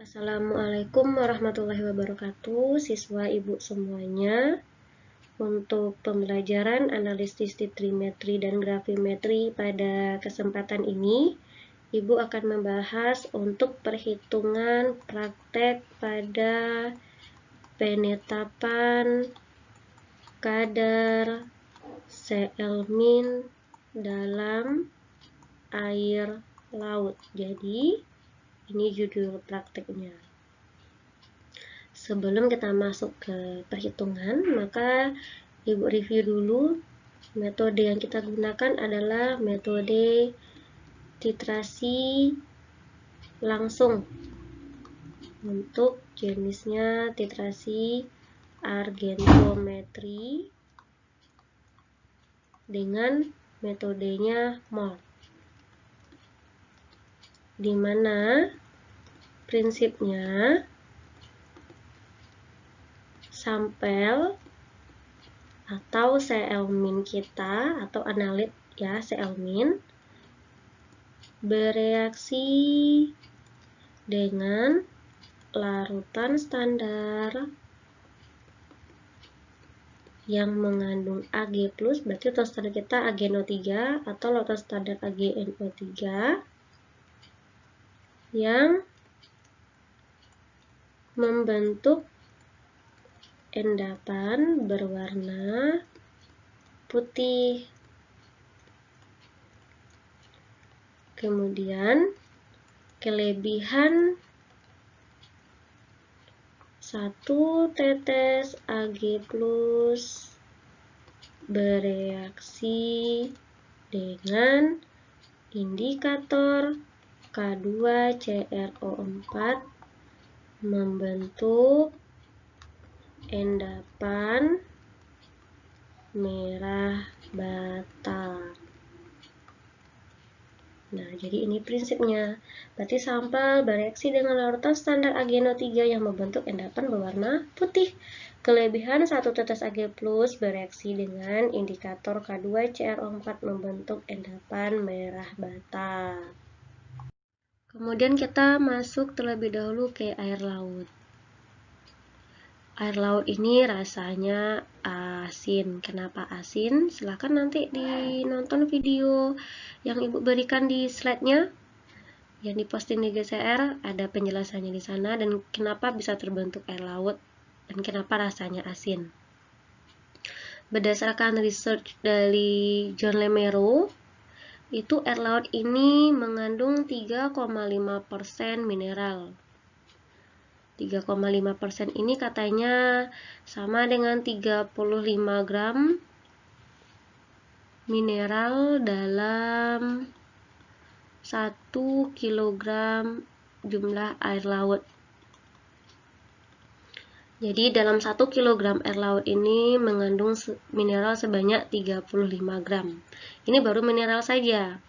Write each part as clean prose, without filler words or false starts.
Assalamualaikum warahmatullahi wabarakatuh, siswa ibu semuanya. Untuk pembelajaran analisis trimetri dan grafimetri pada kesempatan ini, ibu akan membahas untuk perhitungan praktek pada penetapan kadar Cl- dalam air laut. Jadi, ini judul prakteknya. Sebelum kita masuk ke perhitungan, maka ibu review dulu. Metode yang kita gunakan adalah metode titrasi langsung. Untuk jenisnya titrasi argentometri dengan metodenya mol. Di mana prinsipnya sampel atau Cl- kita atau analit ya Cl- bereaksi dengan larutan standar yang mengandung Ag+, berarti larutan standar kita AgNO3 atau larutan standar AgNO3 yang membentuk endapan berwarna putih. Kemudian kelebihan 1 tetes Ag+ bereaksi dengan indikator K2CrO4 membentuk endapan merah bata. Nah, jadi ini prinsipnya. Berarti sampel bereaksi dengan larutan standar AgNO3 yang membentuk endapan berwarna putih. Kelebihan 1 tetes Ag+ bereaksi dengan indikator K2CrO4 membentuk endapan merah bata. Kemudian kita masuk terlebih dahulu ke air laut. Air laut ini rasanya asin. Kenapa asin? Silahkan nanti dinonton video yang ibu berikan di slide-nya yang diposting di GCR, ada penjelasannya di sana dan kenapa bisa terbentuk air laut dan kenapa rasanya asin. Berdasarkan research dari John Lemero, itu air laut ini mengandung 3,5% mineral. 3,5% ini katanya sama dengan 35 gram mineral dalam 1 kilogram jumlah air laut. Jadi dalam 1 kilogram air laut ini mengandung mineral sebanyak 35 gram. Ini baru mineral saja.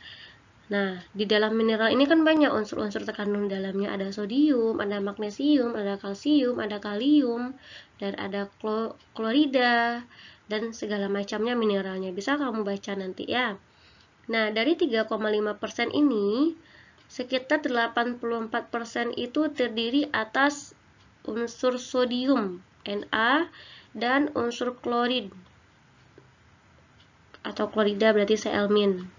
Nah, di dalam mineral ini kan banyak unsur-unsur terkandung dalamnya. Ada sodium, ada magnesium, ada kalsium, ada kalium, dan ada klorida, dan segala macamnya mineralnya. Bisa kamu baca nanti ya. Nah, dari 3,5% ini, sekitar 84% itu terdiri atas unsur sodium, Na, dan unsur klorid, atau klorida berarti Cl-.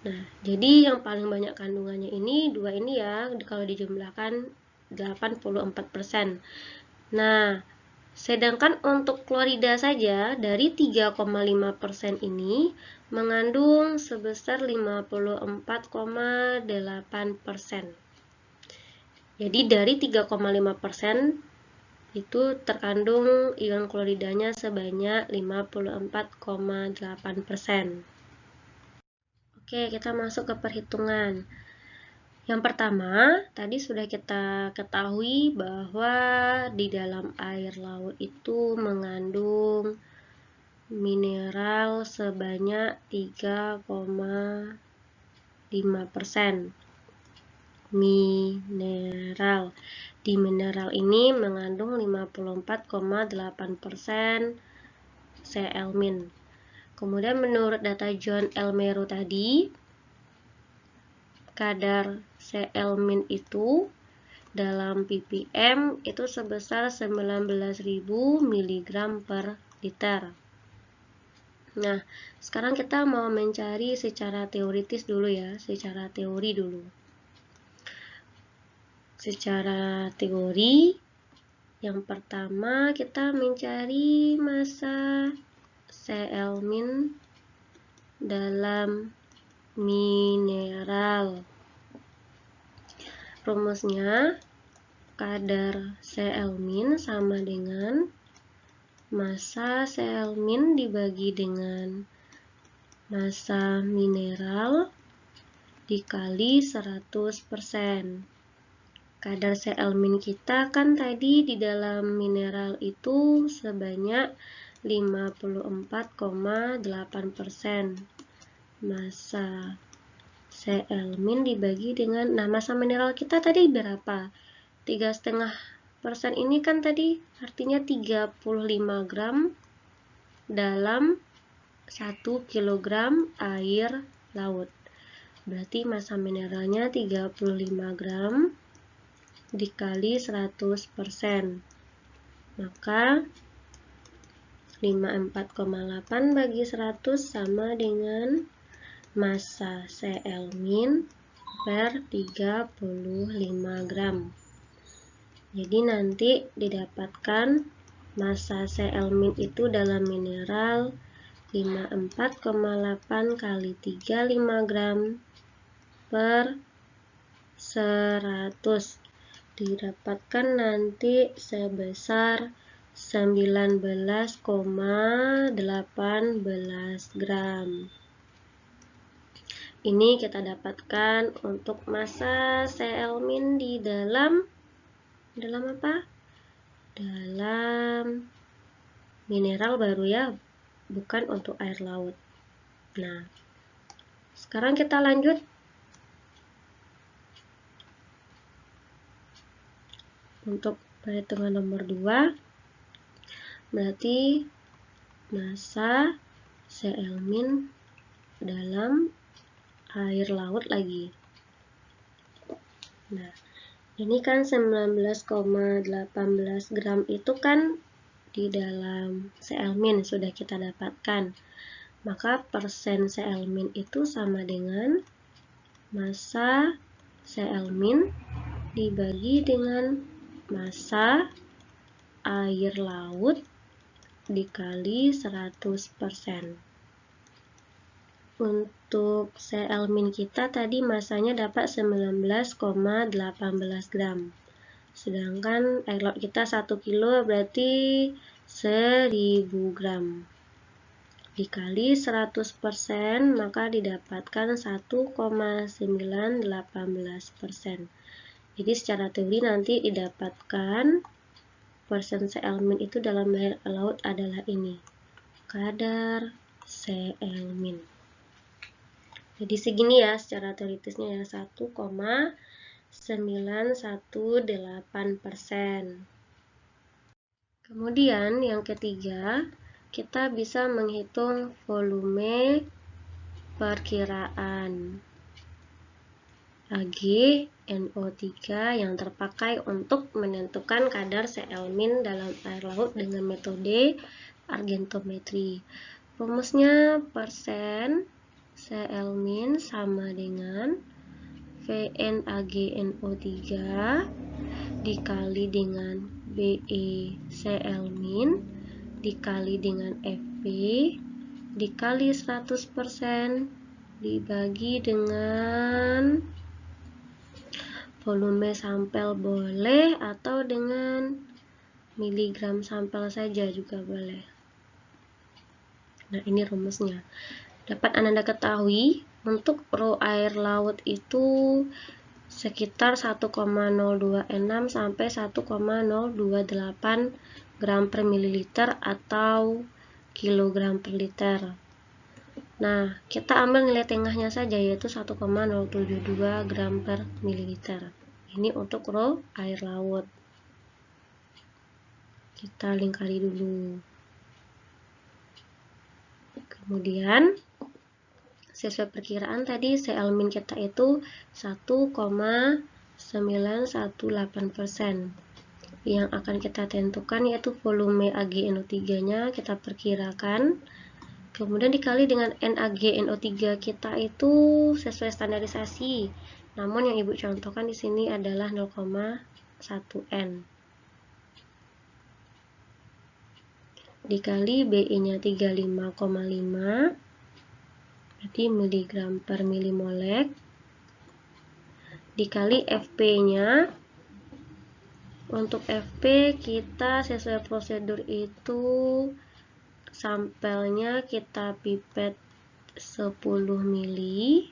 Nah, jadi yang paling banyak kandungannya ini dua ini ya, kalau dijumlahkan 84%. Nah, sedangkan untuk klorida saja dari 3,5% ini mengandung sebesar 54,8%. Jadi dari 3,5% itu terkandung ion kloridanya sebanyak 54,8%. Oke, kita masuk ke perhitungan. Yang pertama, tadi sudah kita ketahui bahwa di dalam air laut itu mengandung mineral sebanyak 3,5%. Mineral. Di mineral ini mengandung 54,8% Cl-. Kemudian menurut data John Lemero tadi, kadar Cl- itu dalam ppm itu sebesar 19.000 mg per liter. Nah, sekarang kita mau mencari secara teoritis dulu ya, secara teori dulu. Secara teori, yang pertama kita mencari massa Cl- dalam mineral. Rumusnya, kadar Cl- sama dengan massa Cl- dibagi dengan massa mineral dikali 100%. Kadar Cl- kita kan tadi di dalam mineral itu sebanyak 54,8%. Massa Cl- dibagi dengan, nah massa mineral kita tadi berapa? 3,5% ini kan tadi artinya 35 gram dalam 1 kg air laut. Berarti massa mineralnya 35 gram dikali 100%. Maka 54,8 bagi 100 sama dengan massa Cl- per 35 gram. Jadi nanti didapatkan massa Cl- itu dalam mineral 54,8 kali 35 gram per 100. Didapatkan nanti sebesar 19,18 gram. Ini kita dapatkan untuk massa Cl- di dalam apa? Dalam mineral baru ya, bukan untuk air laut. Nah, sekarang kita lanjut. Untuk perhitungan nomor 2, berarti massa Cl- dalam air laut lagi. Nah, ini kan 19,18 gram itu kan di dalam Cl- sudah kita dapatkan. Maka persen Cl- itu sama dengan massa Cl- dibagi dengan massa air laut dikali 100%. Untuk Cl- kita tadi massanya dapat 19,18 gram. Sedangkan air laut kita 1 kilo berarti 1000 gram. Dikali 100% maka didapatkan 1,918%. Jadi secara teori nanti didapatkan persen Cl- itu dalam air laut adalah ini, kadar Cl-. Jadi segini ya secara teoritisnya ya, 1,918%. Kemudian yang ketiga, kita bisa menghitung volume perkiraan AgNO3 yang terpakai untuk menentukan kadar Cl- dalam air laut dengan metode argentometri. Rumusnya persen Cl- sama dengan VnAgNO3 dikali dengan BeCl- dikali dengan Fp dikali 100% dibagi dengan volume sampel boleh atau dengan miligram sampel saja juga boleh. Nah, ini rumusnya. Dapat Anda ketahui untuk rho air laut itu sekitar 1,026 sampai 1,028 gram per mililiter atau kilogram per liter. Nah, kita ambil nilai tengahnya saja yaitu 1,072 gram per mililiter. Ini untuk rho air laut. Kita lingkari dulu. Kemudian sesuai perkiraan tadi Cl- kita itu 1,918%. Yang akan kita tentukan yaitu volume AgNO3-nya kita perkirakan. Kemudian dikali dengan NaGNO3 kita itu sesuai standarisasi. Namun yang Ibu contohkan di sini adalah 0,1 N. Dikali BI-nya 35,5, berarti miligram per milimolek. Dikali Fp-nya, untuk Fp kita sesuai prosedur itu sampelnya kita pipet 10 mili,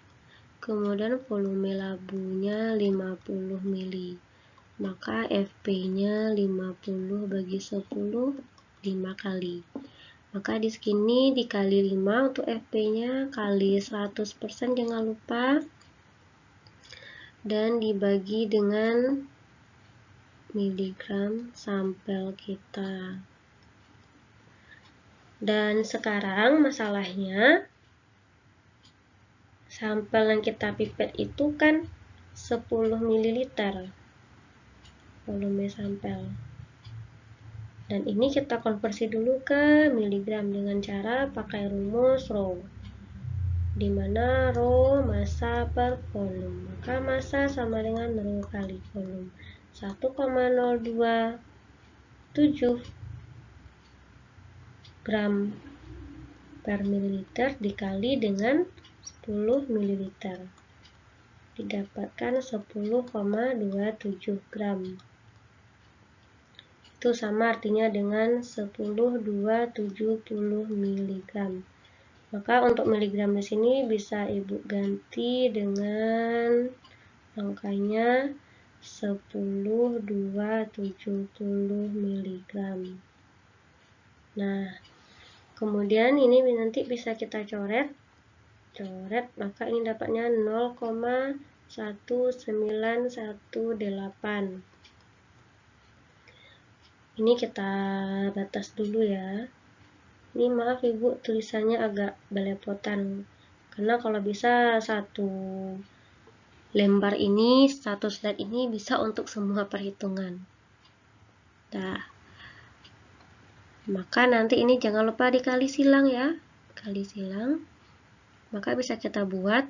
kemudian volume labunya 50 mili. Maka Fp-nya 50 bagi 10, 5 kali. Maka di sini dikali 5 untuk Fp-nya, kali 100% jangan lupa, dan dibagi dengan miligram sampel kita. Dan sekarang masalahnya, sampel yang kita pipet itu kan 10 ml volume sampel. Dan ini kita konversi dulu ke miligram dengan cara pakai rumus Rho, di mana Rho massa per volume. Maka massa sama dengan Rho kali volume. 1,027 gram per mililiter dikali dengan 10 ml. Didapatkan 10,27 gram. Itu sama artinya dengan 10,270 mg. Maka untuk miligram di sini bisa Ibu ganti dengan angkanya 10,270 mg. Nah, kemudian ini nanti bisa kita coret, maka ini dapatnya 0,1918. Ini kita batas dulu ya. Ini maaf Ibu, tulisannya agak belepotan, karena kalau bisa satu lembar ini, satu slide ini bisa untuk semua perhitungan. Nah, maka nanti ini jangan lupa dikali silang ya, kali silang. Maka bisa kita buat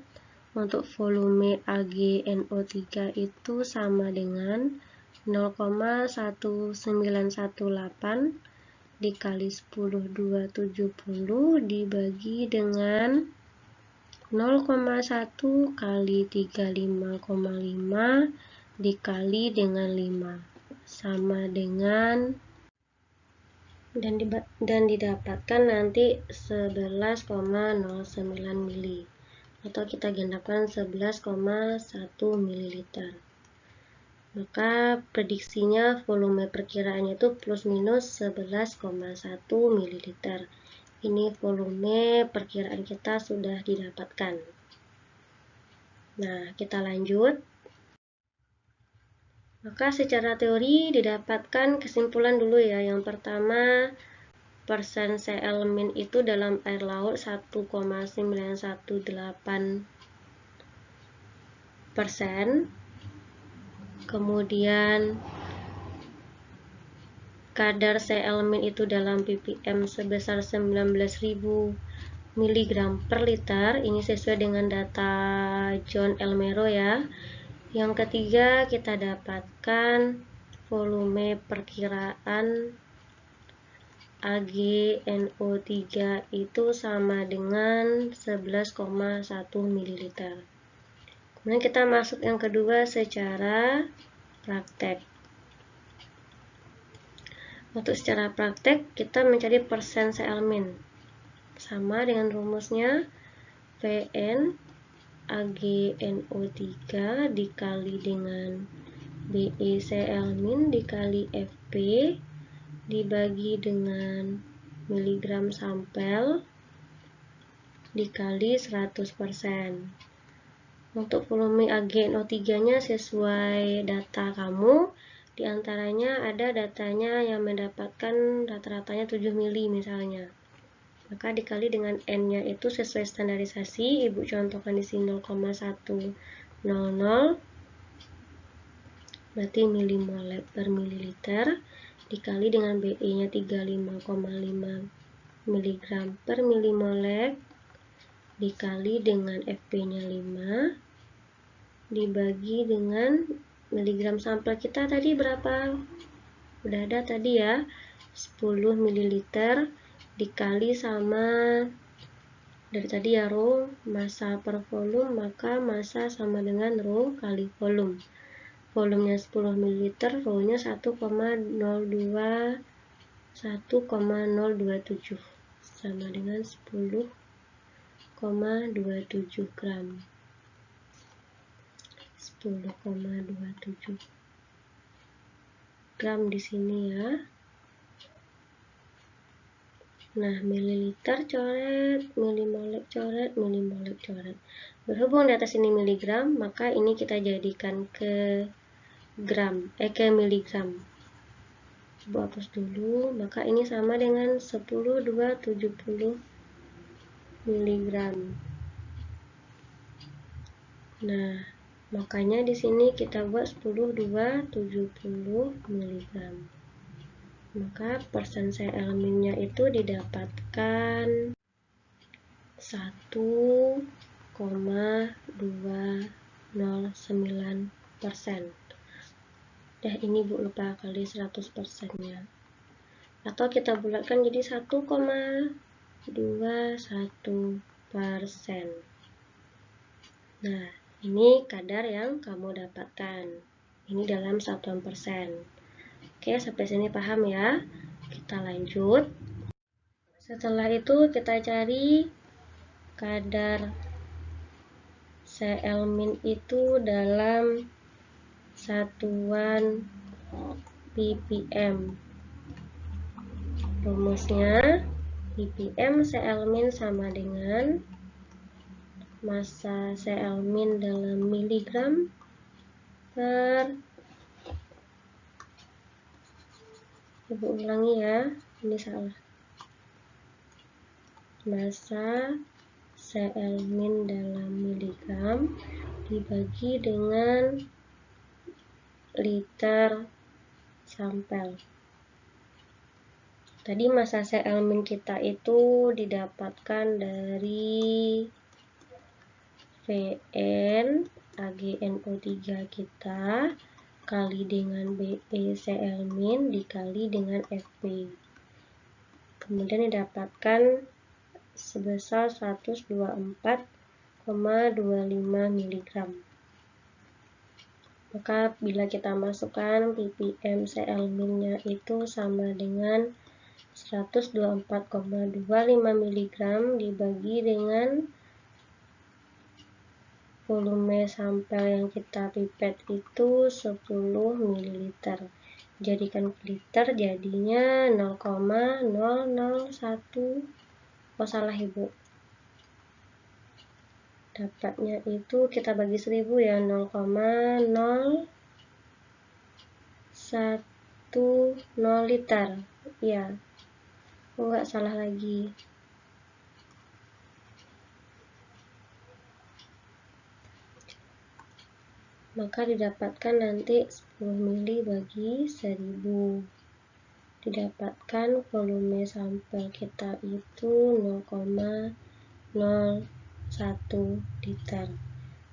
untuk volume AgNO3 itu sama dengan 0,1918 dikali 10,270 dibagi dengan 0,1 kali 35,5 dikali dengan 5 sama dengan, dan didapatkan nanti 11,09 mili, atau kita genapkan 11,1 ml. Maka prediksinya volume perkiraannya itu plus minus 11,1 ml. Ini volume perkiraan kita sudah didapatkan. Nah, kita lanjut. Maka secara teori didapatkan kesimpulan dulu ya. Yang pertama, persen Cl- itu dalam air laut 1,918%. Kemudian kadar Cl- itu dalam ppm sebesar 19.000 mg per liter. Ini sesuai dengan data John Elmero ya. Yang ketiga, kita dapatkan volume perkiraan AgNO3 itu sama dengan 11,1 ml. Kemudian kita masuk yang kedua secara praktek. Untuk secara praktek, kita mencari persen Cl-. Sama dengan rumusnya, Pn AgNO3 dikali dengan BiCl- dikali Fp dibagi dengan miligram sampel dikali 100%. Untuk volume AgNO3-nya sesuai data kamu, diantaranya ada datanya yang mendapatkan rata-ratanya 7 mili misalnya. Maka dikali dengan N-nya itu sesuai standarisasi, Ibu contohkan di sini 0,100, berarti milimol per mililiter, dikali dengan BE-nya 35,5 mg per milimolek, dikali dengan FP-nya 5, dibagi dengan miligram sampel kita tadi berapa? Udah ada tadi ya, 10 ml dikali sama dari tadi ya rho massa per volume, maka massa sama dengan rho kali volume. Volumenya 10 ml, rho-nya 1,027 sama dengan 10,27 gram. 10,27 gram di sini ya. Nah, mililiter coret, milimolek coret, milimolek coret. Berhubung di atas ini miligram, maka ini kita jadikan ke gram, ke miligram. Coba hapus dulu, maka ini sama dengan 10,270 miligram. Nah, makanya di sini kita buat 10,270 miligram. Maka persen CL-nya itu didapatkan 1,209%. Dah ini Bu lupa kali 100%-nya. Atau kita bulatkan jadi 1,21%. Nah, ini kadar yang kamu dapatkan. Ini dalam satuan persen. Oke, sampai sini paham ya? Kita lanjut. Setelah itu kita cari kadar CL- itu dalam satuan ppm. Rumusnya ppm CL- sama dengan massa CL- dalam miligram per, Ibu ulangi ya, ini salah. Massa CL- dalam miligram dibagi dengan liter sampel. Tadi massa CL- kita itu didapatkan dari Vn AgNO3 kita kali dengan BeCl- dikali dengan Fp. Kemudian didapatkan sebesar 124,25 mg. Maka bila kita masukkan ppm CL- itu sama dengan 124,25 mg dibagi dengan volume sampel yang kita pipet itu 10 ml. Jadikan liter jadinya 0,001. Oh salah Ibu. Dapatnya itu kita bagi 1000 ya, 0,010 liter. Ya. Enggak salah lagi. Maka didapatkan nanti 10 mili bagi 1000. Didapatkan volume sampel kita itu 0,01 liter.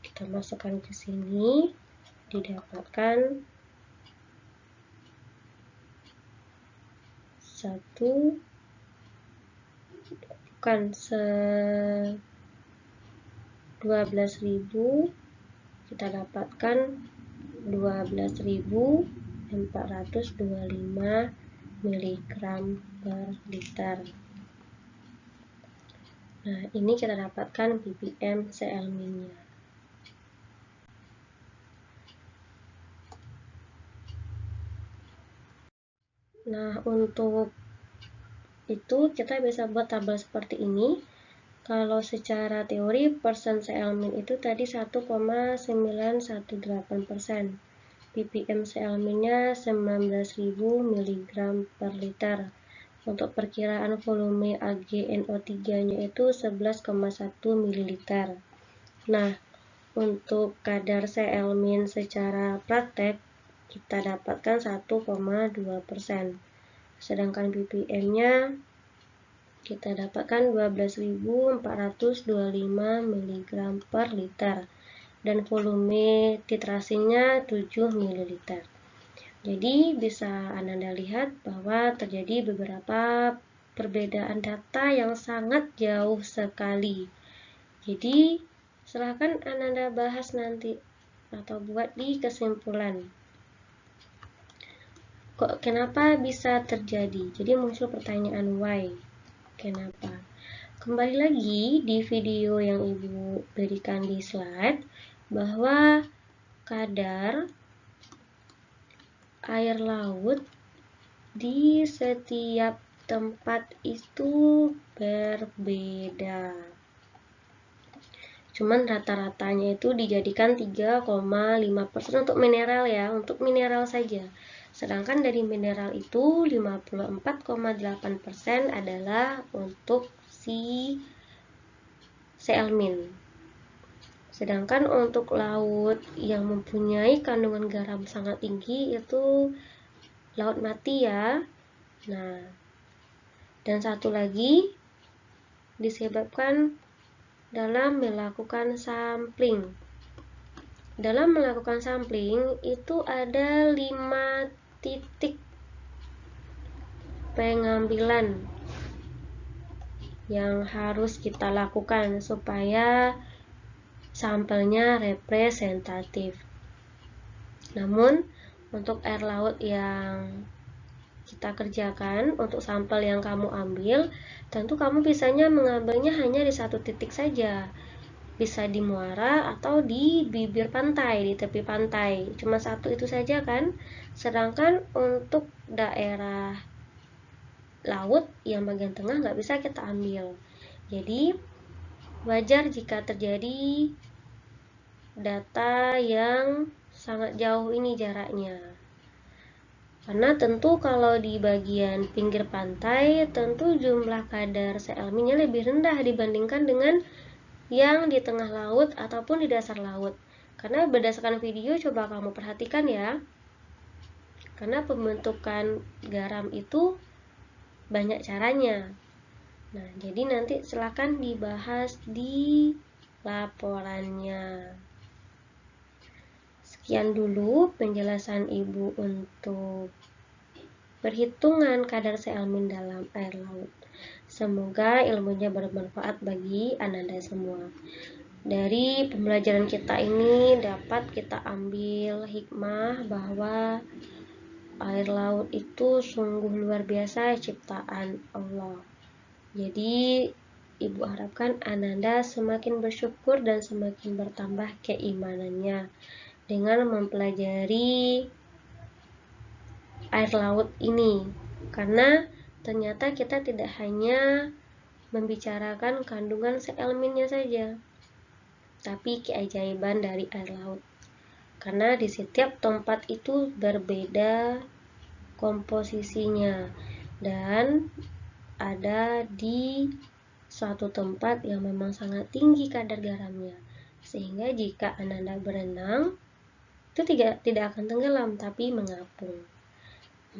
Kita masukkan ke sini, didapatkan 12.000, kita dapatkan 12.425 mg per liter. Nah, ini kita dapatkan ppm CL-nya. Nah, untuk itu kita bisa buat tabel seperti ini. Kalau secara teori persen CL- itu tadi 1,918%. ppm CL-nya 19.000 mg per liter. Untuk perkiraan volume AgNO3-nya itu 11,1 ml. Nah, untuk kadar Cl- secara praktek kita dapatkan 1,2%. Sedangkan ppm-nya kita dapatkan 12.425 mg per liter dan volume titrasinya 7 ml. Jadi bisa Ananda lihat bahwa terjadi beberapa perbedaan data yang sangat jauh sekali. Jadi silahkan Ananda bahas nanti atau buat di kesimpulan. Kenapa bisa terjadi? Jadi muncul pertanyaan why. Kenapa? Kembali lagi di video yang Ibu berikan di slide bahwa kadar air laut di setiap tempat itu berbeda. Cuman rata-ratanya itu dijadikan 3,5% untuk mineral ya, untuk mineral saja. Sedangkan dari mineral itu 54,8% adalah untuk si Cl-. Sedangkan untuk laut yang mempunyai kandungan garam sangat tinggi itu laut mati ya. Nah, dan satu lagi disebabkan dalam melakukan sampling. Dalam melakukan sampling itu ada 5 titik pengambilan yang harus kita lakukan supaya sampelnya representatif. Namun untuk air laut yang kita kerjakan, untuk sampel yang kamu ambil, tentu kamu bisanya mengambilnya hanya di satu titik saja. Bisa di muara atau di bibir pantai, di tepi pantai. Cuma satu itu saja kan. Sedangkan untuk daerah laut yang bagian tengah nggak bisa kita ambil. Jadi wajar jika terjadi data yang sangat jauh ini jaraknya. Karena tentu kalau di bagian pinggir pantai, tentu jumlah kadar Cl-nya lebih rendah dibandingkan dengan yang di tengah laut ataupun di dasar laut. Karena berdasarkan video coba kamu perhatikan ya. Karena pembentukan garam itu banyak caranya. Nah, jadi nanti silakan dibahas di laporannya. Sekian dulu penjelasan Ibu untuk perhitungan kadar Cl- dalam air laut. Semoga ilmunya bermanfaat bagi Ananda semua. Dari pembelajaran kita ini dapat kita ambil hikmah bahwa air laut itu sungguh luar biasa ciptaan Allah. Jadi Ibu harapkan Ananda semakin bersyukur dan semakin bertambah keimanannya dengan mempelajari air laut ini. Karena ternyata kita tidak hanya membicarakan kandungan Cl-nya saja, tapi keajaiban dari air laut. Karena di setiap tempat itu berbeda komposisinya dan ada di suatu tempat yang memang sangat tinggi kadar garamnya. Sehingga jika Ananda berenang itu tidak akan tenggelam tapi mengapung.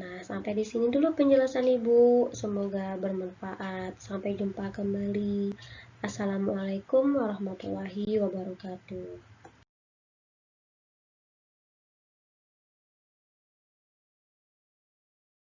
Nah, sampai di sini dulu penjelasan Ibu. Semoga bermanfaat. Sampai jumpa kembali. Assalamualaikum warahmatullahi wabarakatuh.